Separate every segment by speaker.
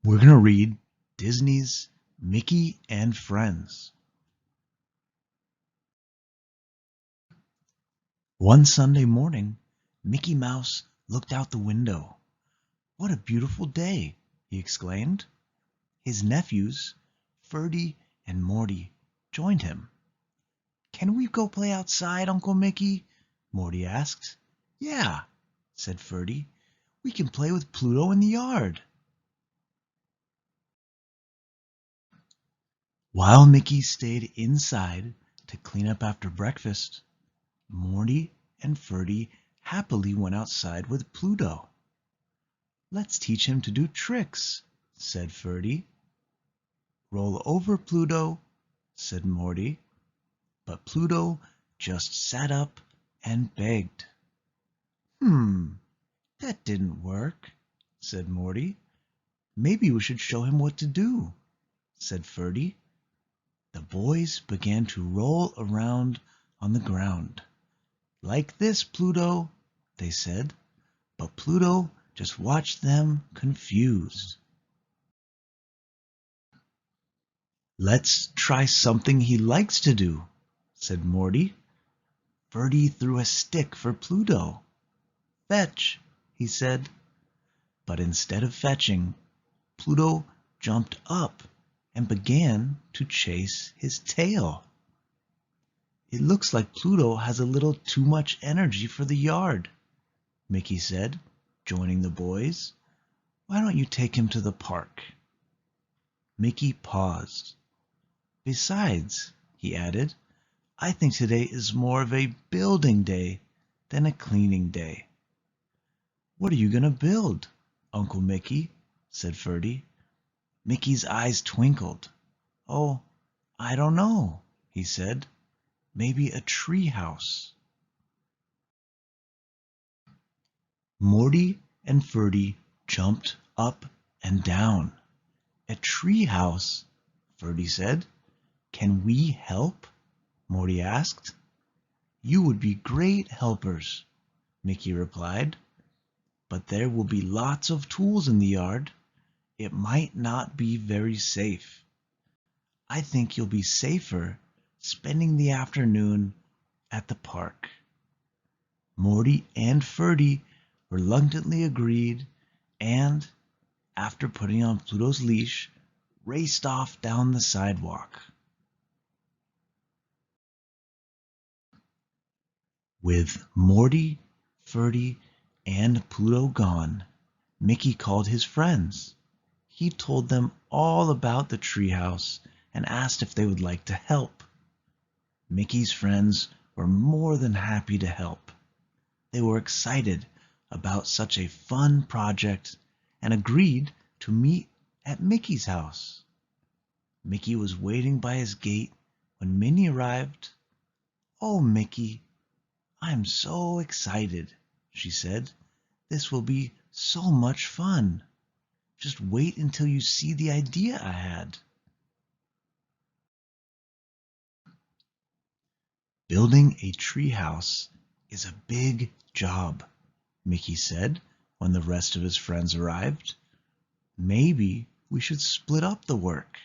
Speaker 1: We're going to read Disney's Mickey and Friends. One Sunday morning, Mickey Mouse looked out the window. "What a beautiful day!" he exclaimed. His nephews, Ferdy and Morty, joined him. "Can we go play outside, Uncle Mickey?" Morty asked. "Yeah," said Ferdy. "We can play with Pluto in the yard." While Mickey stayed inside to clean up after breakfast, Morty and Ferdy happily went outside with Pluto. "Let's teach him to do tricks," said Ferdy. "Roll over, Pluto," said Morty. But Pluto just sat up and begged. That didn't work," said Morty. "Maybe we should show him what to do," said Ferdy. The boys began to roll around on the ground. "Like this, Pluto," they said, but Pluto just watched them confused. "Let's try something he likes to do," said Morty. Ferdy threw a stick for Pluto. "Fetch," he said. But instead of fetching, Pluto jumped up and began to chase his tail. "It looks like Pluto has a little too much energy for the yard," Mickey said, joining the boys. "Why don't you take him to the park?" Mickey paused. "Besides," he added, "I think today is more of a building day than a cleaning day." "What are you going to build, Uncle Mickey?" said Ferdy. Mickey's eyes twinkled. "Oh, I don't know," he said. "Maybe a tree house." Morty and Ferdy jumped up and down. "A tree house," Ferdy said. "Can we help?" Morty asked. "You would be great helpers," Mickey replied. "But there will be lots of tools in the yard. It might not be very safe. I think you'll be safer spending the afternoon at the park." Morty and Ferdy reluctantly agreed and, after putting on Pluto's leash, raced off down the sidewalk. With Morty, Ferdy, and Pluto gone, Mickey called his friends. He told them all about the treehouse and asked if they would like to help. Mickey's friends were more than happy to help. They were excited about such a fun project and agreed to meet at Mickey's house. Mickey was waiting by his gate when Minnie arrived. "Oh, Mickey, I'm so excited," she said. "This will be so much fun. Just wait until you see the idea I had." "Building a treehouse is a big job," Mickey said when the rest of his friends arrived. "Maybe we should split up the work."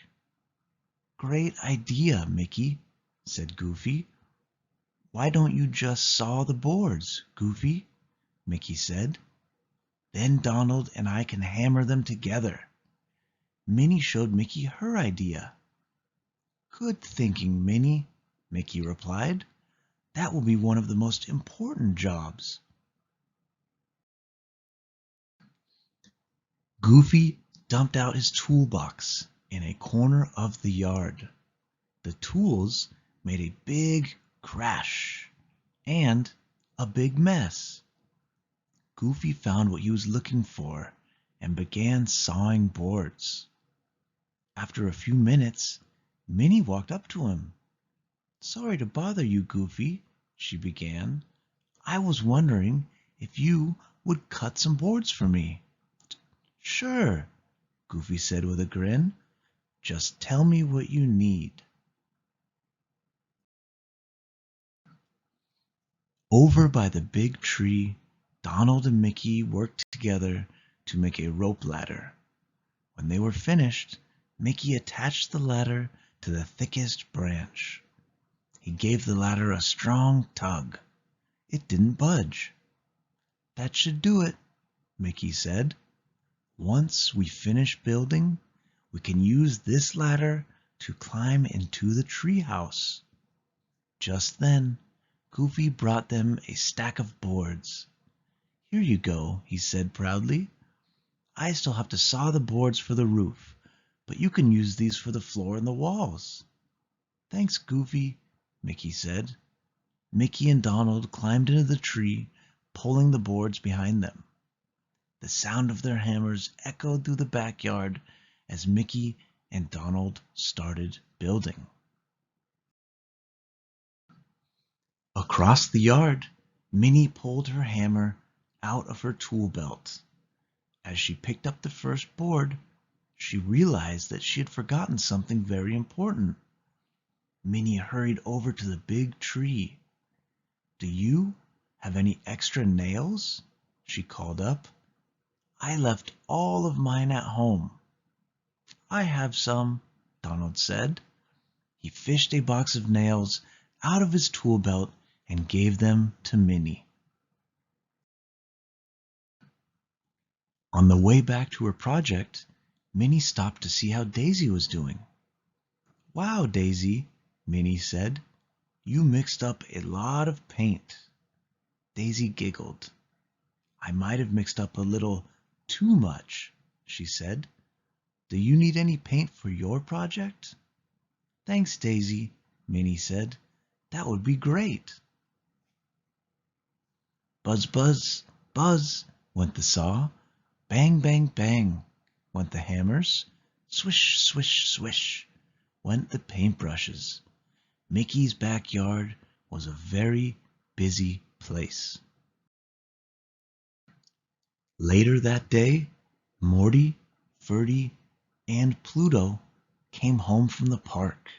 Speaker 1: "Great idea, Mickey," said Goofy. "Why don't you just saw the boards, Goofy?" Mickey said. "Then Donald and I can hammer them together." Minnie showed Mickey her idea. "Good thinking, Minnie," Mickey replied. "That will be one of the most important jobs." Goofy dumped out his toolbox in a corner of the yard. The tools made a big crash and a big mess. Goofy found what he was looking for and began sawing boards. After a few minutes, Minnie walked up to him. "Sorry to bother you, Goofy," she began. "I was wondering if you would cut some boards for me." "Sure," Goofy said with a grin. "Just tell me what you need." Over by the big tree, Donald and Mickey worked together to make a rope ladder. When they were finished, Mickey attached the ladder to the thickest branch. He gave the ladder a strong tug. It didn't budge. "That should do it," Mickey said. "Once we finish building, we can use this ladder to climb into the treehouse." Just then, Goofy brought them a stack of boards. "Here you go," he said proudly. "I still have to saw the boards for the roof, but you can use these for the floor and the walls." "Thanks, Goofy," Mickey said. Mickey and Donald climbed into the tree, pulling the boards behind them. The sound of their hammers echoed through the backyard as Mickey and Donald started building. Across the yard, Minnie pulled her hammer out of her tool belt. As she picked up the first board, she realized that she had forgotten something very important. Minnie hurried over to the big tree. "Do you have any extra nails?" she called up. "I left all of mine at home." "I have some," Donald said. He fished a box of nails out of his tool belt and gave them to Minnie. On the way back to her project, Minnie stopped to see how Daisy was doing. "Wow, Daisy," Minnie said, "you mixed up a lot of paint." Daisy giggled. "I might have mixed up a little too much," she said. "Do you need any paint for your project?" "Thanks, Daisy," Minnie said. "That would be great." Buzz, buzz, buzz went the saw. Bang, bang, bang went the hammers. Swish, swish, swish went the paintbrushes. Mickey's backyard was a very busy place. Later that day, Morty, Ferdy, and Pluto came home from the park.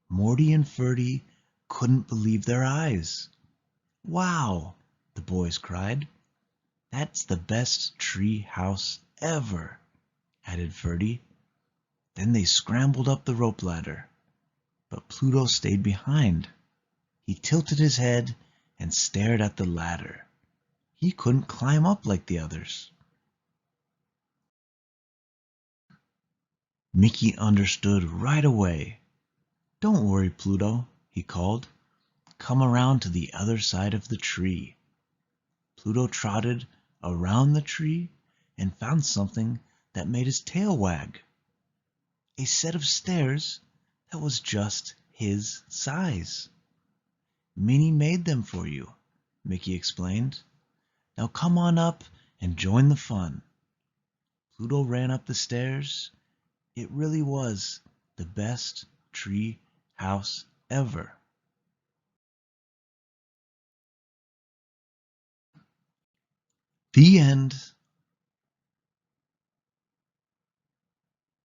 Speaker 1: Morty and Ferdy couldn't believe their eyes. "Wow!" the boys cried. "That's the best tree house ever," added Ferdy. Then they scrambled up the rope ladder, but Pluto stayed behind. He tilted his head and stared at the ladder. He couldn't climb up like the others. Mickey understood right away. "Don't worry, Pluto," he called. "Come around to the other side of the tree." Pluto trotted around the tree and found something that made his tail wag. A set of stairs that was just his size. "Minnie made them for you," Mickey explained. "Now come on up and join the fun." Pluto ran up the stairs. It really was the best tree house ever. The end.